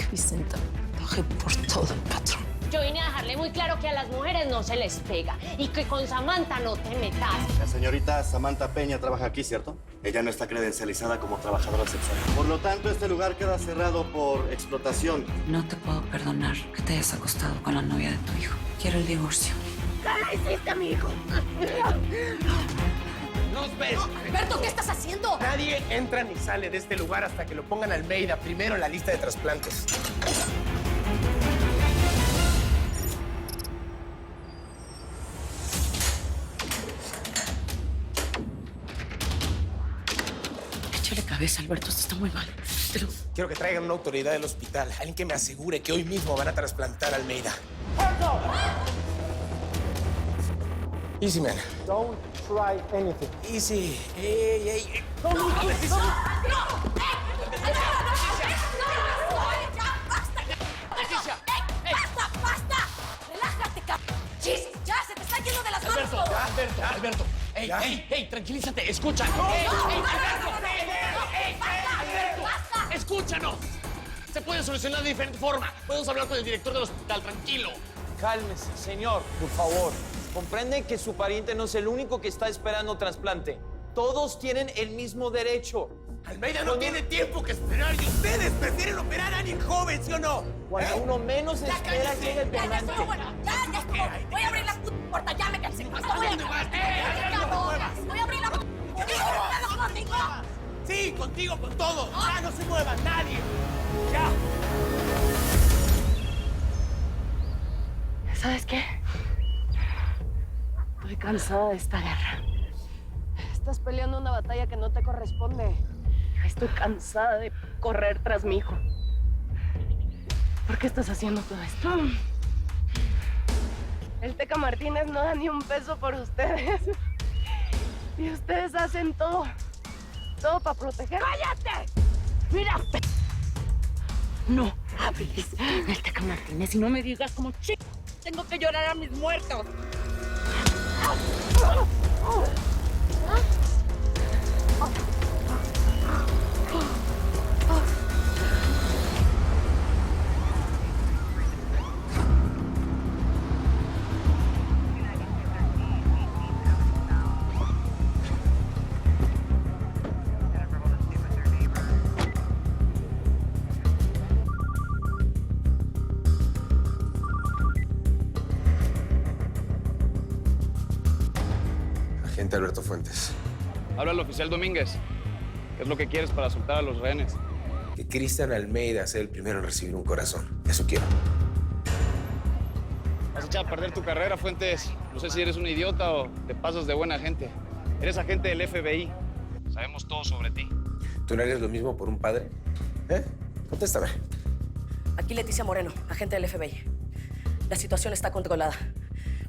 Vicenta pague por todo, patrón. Yo vine a dejarle muy claro que a las mujeres no se les pega y que con Samantha no te metas. La señorita Samantha Peña trabaja aquí, ¿cierto? Ella no está credencializada como trabajadora sexual. Por lo tanto, este lugar queda cerrado por explotación. No te puedo perdonar que te hayas acostado con la novia de tu hijo. Quiero el divorcio. ¿Qué le hiciste a mi hijo? ¡Nos ves! Alberto, ¿qué estás haciendo? Nadie entra ni sale de este lugar hasta que lo pongan a Almeida primero en la lista de trasplantes. Échale cabeza, Alberto. Esto está muy mal. Quiero que traigan una autoridad del hospital. Alguien que me asegure que hoy mismo van a trasplantar a Almeida. Easy, man. Don't try anything. Easy. Ey, ey, ey. Alberto. Ey, ¿Ya? ey, tranquilízate. Escucha. Alberto. Escúchanos. Se puede solucionar de diferente forma. Podemos hablar con el director del hospital. Tranquilo. Cálmese, señor, por favor. Comprende que su pariente no es el único que está esperando trasplante. Todos tienen el mismo derecho. Almeida no tiene tiempo que esperar y ustedes prefieren operar a alguien joven, ¿sí o no? Cuando uno menos espera, cállese. llega el donante. Ya estuvo. Voy a abrir la puerta, ya me cansé. Voy a abrir la puerta. Sí, contigo, con todo. Ya no se mueva nadie. Ya. ¿Sabes qué? Estoy cansada de esta guerra. Estás peleando una batalla que no te corresponde. Estoy cansada de correr tras mi hijo. ¿Por qué estás haciendo todo esto? El Teca Martínez no da ni un peso por ustedes. Y ustedes hacen todo para proteger. ¡Cállate! ¡Mira! No hables del Teca Martínez y no me digas como tengo que llorar a mis muertos. Agente Alberto Fuentes. Habla el oficial Domínguez. ¿Qué es lo que quieres para soltar a los rehenes? Que Cristian Almeida sea el primero en recibir un corazón. Eso quiero. Vas a echar a perder tu carrera, Fuentes. No sé si eres un idiota o te pasas de buena gente. Eres agente del FBI. Sabemos todo sobre ti. ¿Tú no harías lo mismo por un padre? Contéstame. Aquí Leticia Moreno, agente del FBI. La situación está controlada.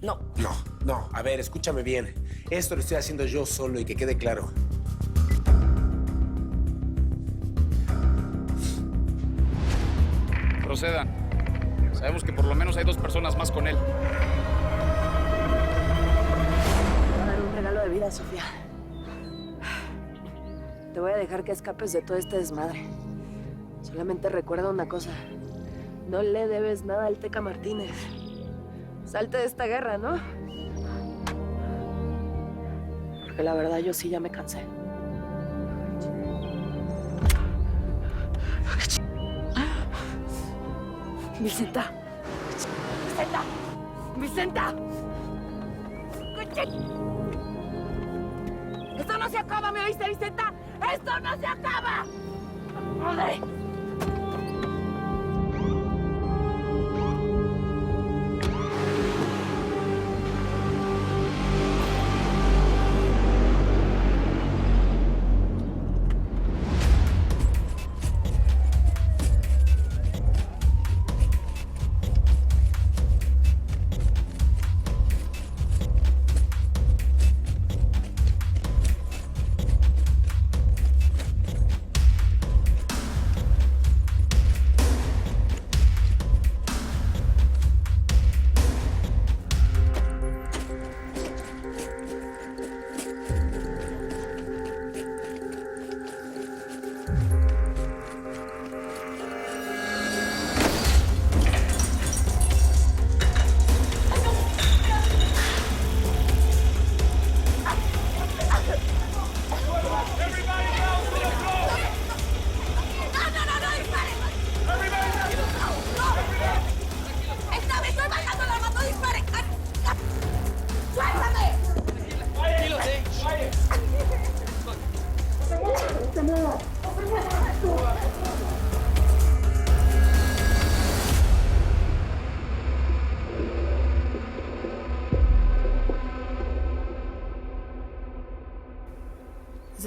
No. No. A ver, escúchame bien. Esto lo estoy haciendo yo solo y que quede claro. Procedan. Sabemos que por lo menos hay 2 personas más con él. Te voy a dar un regalo de vida, Sofía. Te voy a dejar que escapes de todo este desmadre. Solamente recuerda una cosa. No le debes nada al Teca Martínez. Salte de esta guerra, ¿no? Porque la verdad yo sí ya me cansé. Vicenta. Vicenta. Esto no se acaba, ¿me oíste, Vicenta? ¡Esto no se acaba! ¡Madre!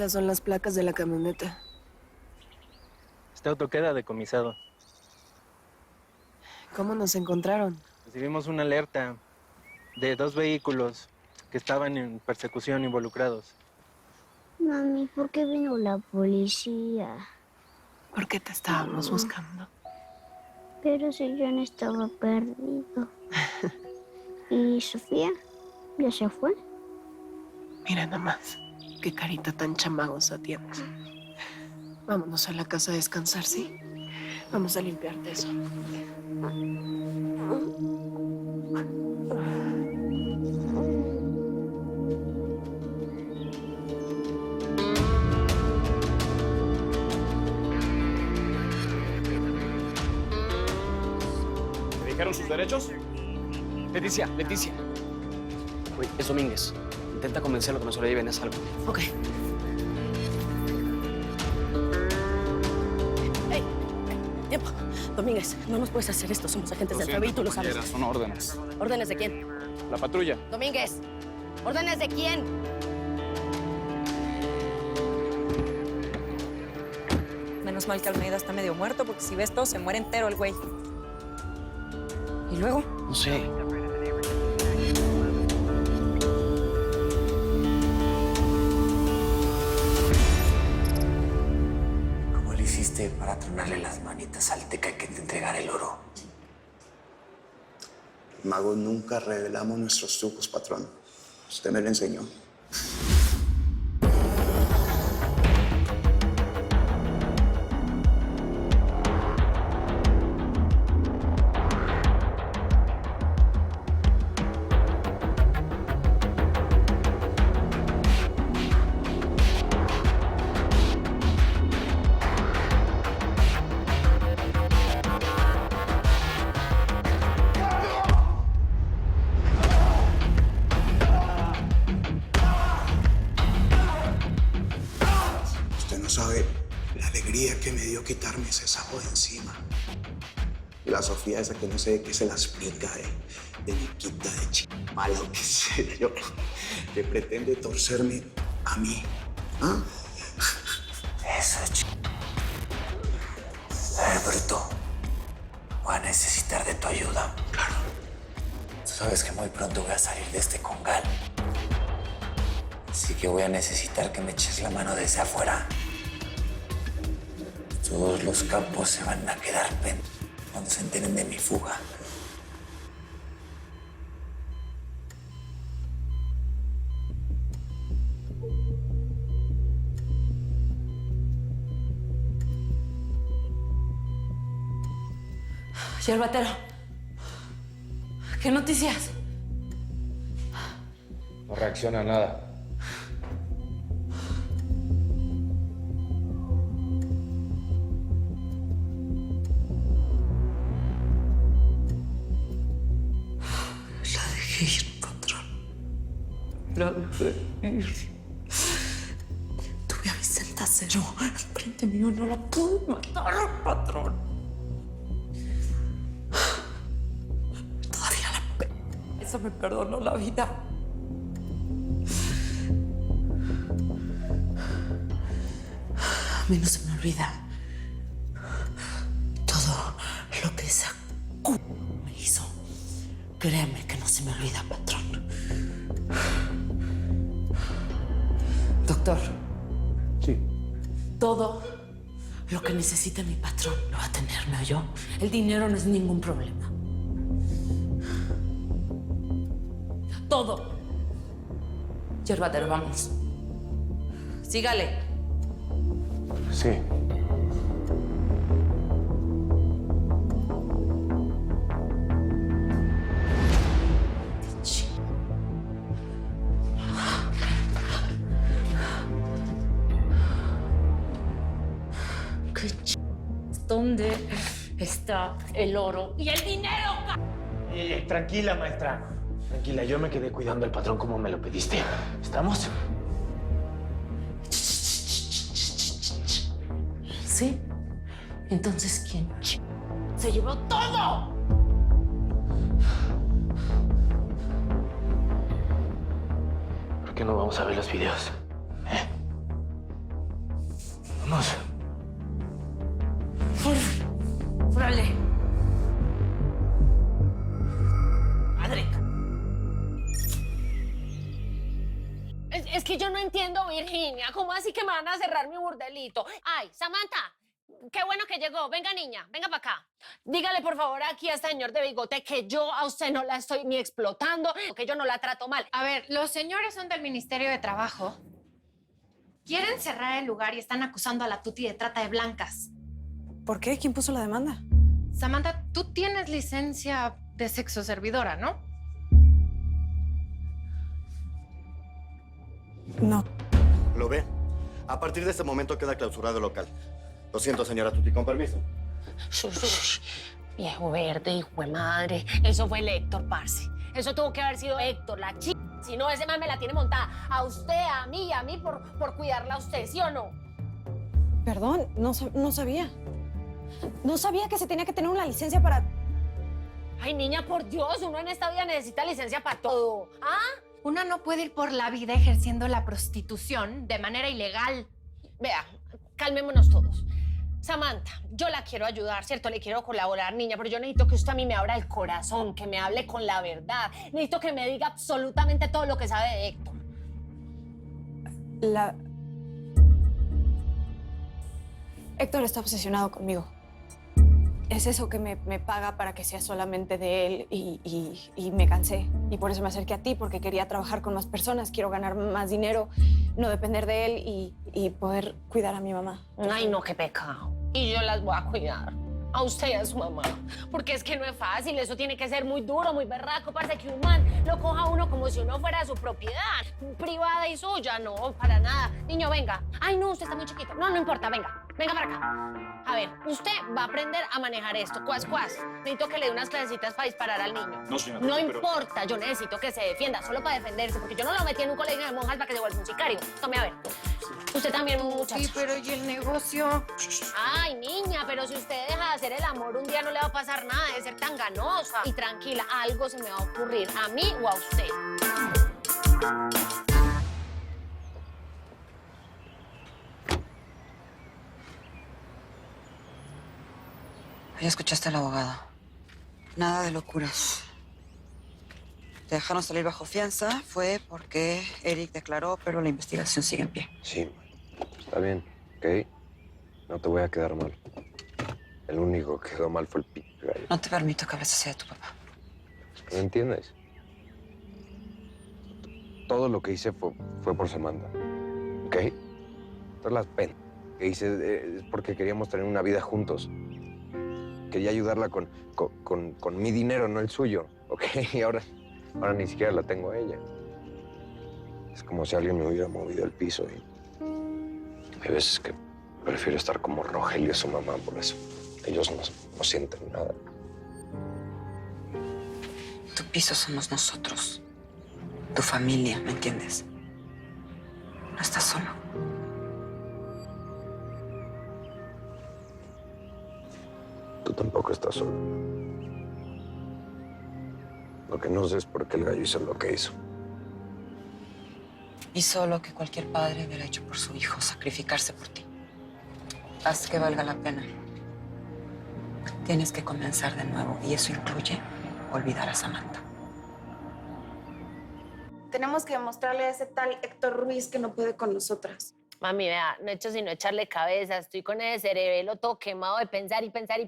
Esas son las placas de la camioneta. Este auto queda decomisado. ¿Cómo nos encontraron? Recibimos una alerta de 2 vehículos que estaban en persecución involucrados. Mami, ¿por qué vino la policía? ¿Por qué te estábamos buscando? Pero si yo no estaba perdido. ¿Y Sofía? ¿Ya se fue? Mira nada más. Qué carita tan chamagosa tienes. Vámonos a la casa a descansar, ¿sí? Vamos a limpiarte eso. ¿Le dijeron sus derechos? Leticia. Uy, es Domínguez. Intenta convencerlo que no se lo lleven a salvo. Ok. ¡Ey! ¡Tiempo! Domínguez, no nos puedes hacer esto. Somos agentes del FBI y tú lo sabes. Son órdenes. ¿Órdenes de quién? La patrulla. Domínguez, ¿órdenes de quién? Menos mal que Almeida está medio muerto, porque si ves todo, se muere entero el güey. ¿Y luego? No sé. ¿Cómo le hiciste para tronarle las manitas al teca que te entregara el oro? Magos nunca revelamos nuestros trucos, patrón. Usted me lo enseñó. Sabe la alegría que me dio quitarme ese sapo de encima. Y la Sofía esa que no sé de qué se las explica, de niquita, de chimala o qué sé yo, que pretende torcerme a mí. ¿Ah? Eso, A ver, bruto, voy a necesitar de tu ayuda. Claro. Tú sabes que muy pronto voy a salir de este congal. Así que voy a necesitar que me eches la mano desde afuera. Todos los campos se van a quedar cuando se enteren de mi fuga. Yerbatero, ¿qué noticias? No reacciona a nada. La dejé ir, patrón. La dejé ir. Tuve a Vicenta Cero enfrente mío, no la pude matar, patrón. Todavía eso me perdonó la vida. A mí no se me olvida todo lo que esa me hizo. Créeme que no se me olvida, patrón. Doctor. Sí. Todo lo que necesite mi patrón lo va a tener, ¿me oyó? El dinero no es ningún problema. Todo. Yerbatero, vamos. Sígale. Sí. ¿Dónde está el oro y el dinero? Tranquila, maestra. Tranquila, yo me quedé cuidando al patrón como me lo pediste. ¿Estamos? ¿Sí? Entonces, ¿quién se llevó todo? ¿Por qué no vamos a ver los videos? Vamos. ¡Órale! ¡Madre! Es que yo no entiendo, Virginia. ¿Cómo así que me van a cerrar mi burdelito? Ay, Samantha, qué bueno que llegó. Venga, niña, venga para acá. Dígale, por favor, aquí a este señor de bigote que yo a usted no la estoy ni explotando, que yo no la trato mal. A ver, los señores son del Ministerio de Trabajo. Quieren cerrar el lugar y están acusando a la Tuti de trata de blancas. ¿Por qué? ¿Quién puso la demanda? Samantha, tú tienes licencia de sexo servidora, ¿no? No. ¿Lo ve? A partir de este momento queda clausurado el local. Lo siento, señora Tuti, con permiso. Viejo verde, hijo de madre. Eso fue el Héctor, parce. Eso tuvo que haber sido Héctor, la chica. Si no, ese man me la tiene montada. A usted, a mí y a mí por cuidarla a usted, ¿sí o no? Perdón, no sabía. No sabía que se tenía que tener una licencia para... Ay, niña, por Dios, uno en esta vida necesita licencia para todo. ¿Ah? Una no puede ir por la vida ejerciendo la prostitución de manera ilegal. Vea, calmémonos todos. Samantha, yo la quiero ayudar, ¿cierto? Le quiero colaborar, niña, pero yo necesito que usted a mí me abra el corazón, que me hable con la verdad. Necesito que me diga absolutamente todo lo que sabe de Héctor. Héctor está obsesionado conmigo. Es eso que me paga para que sea solamente de él y me cansé. Y por eso me acerqué a ti, porque quería trabajar con más personas, quiero ganar más dinero, no depender de él y poder cuidar a mi mamá. Ay, no, qué pecado. Y yo las voy a cuidar. A usted y a su mamá. Porque es que no es fácil, eso tiene que ser muy duro, muy berraco. Parece que un man lo coja a uno como si uno fuera su propiedad, privada y suya. No, para nada. Niño, venga. Ay, no, usted está muy chiquito. No, no importa, venga. Venga para acá. A ver, usted va a aprender a manejar esto. Cuas. Necesito que le dé unas clasecitas para disparar al niño. No, señora. No importa, yo necesito que se defienda, solo para defenderse, porque yo no lo metí en un colegio de monjas para que se vuelva un sicario. Tome a ver. Usted también, muchacho. Sí, pero ¿y el negocio? Ay, niña, pero si usted deja de hacer el amor, un día no le va a pasar nada de ser tan ganosa. Y tranquila, algo se me va a ocurrir, a mí o a usted. Ya escuchaste al abogado. Nada de locuras. Te dejaron salir bajo fianza fue porque Eric declaró, pero la investigación sigue en pie. Sí, está bien, ¿ok? No te voy a quedar mal. El único que quedó mal fue el p*** gallo. No te permito que hables así de tu papá. ¿No entiendes? Todo lo que hice fue por Samantha, ¿ok? Todas las penas que hice es porque queríamos tener una vida juntos. Quería ayudarla con mi dinero, no el suyo, ¿ok? Y ahora ni siquiera la tengo a ella. Es como si alguien me hubiera movido el piso y hay veces que prefiero estar como Rogelio y su mamá por eso. Ellos no sienten nada. Tu piso somos nosotros. Tu familia, ¿me entiendes? No estás solo. Tú tampoco estás solo. Lo que no sé es por qué el gallo hizo lo que hizo. Hizo lo que cualquier padre hubiera hecho por su hijo, sacrificarse por ti. Haz que valga la pena. Tienes que comenzar de nuevo y eso incluye olvidar a Samantha. Tenemos que demostrarle a ese tal Héctor Ruiz que no puede con nosotras. Mami, vea, no he hecho sino echarle cabeza. Estoy con ese cerebelo todo quemado de pensar y pensar.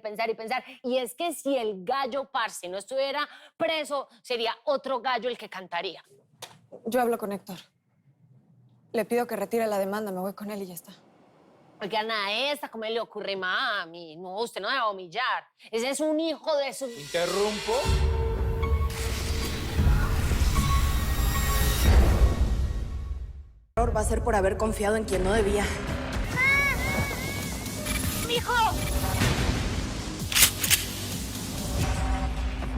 Y es que si el gallo parce no estuviera preso, sería otro gallo el que cantaría. Yo hablo con Héctor. Le pido que retire la demanda, me voy con él y ya está. Oiga, nada de esta, ¿cómo le ocurre, mami? No, usted no me va a humillar. Ese es un hijo de su... ¿Interrumpo? Va a ser por haber confiado en quien no debía. ¡Mijo!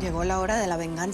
Llegó la hora de la venganza.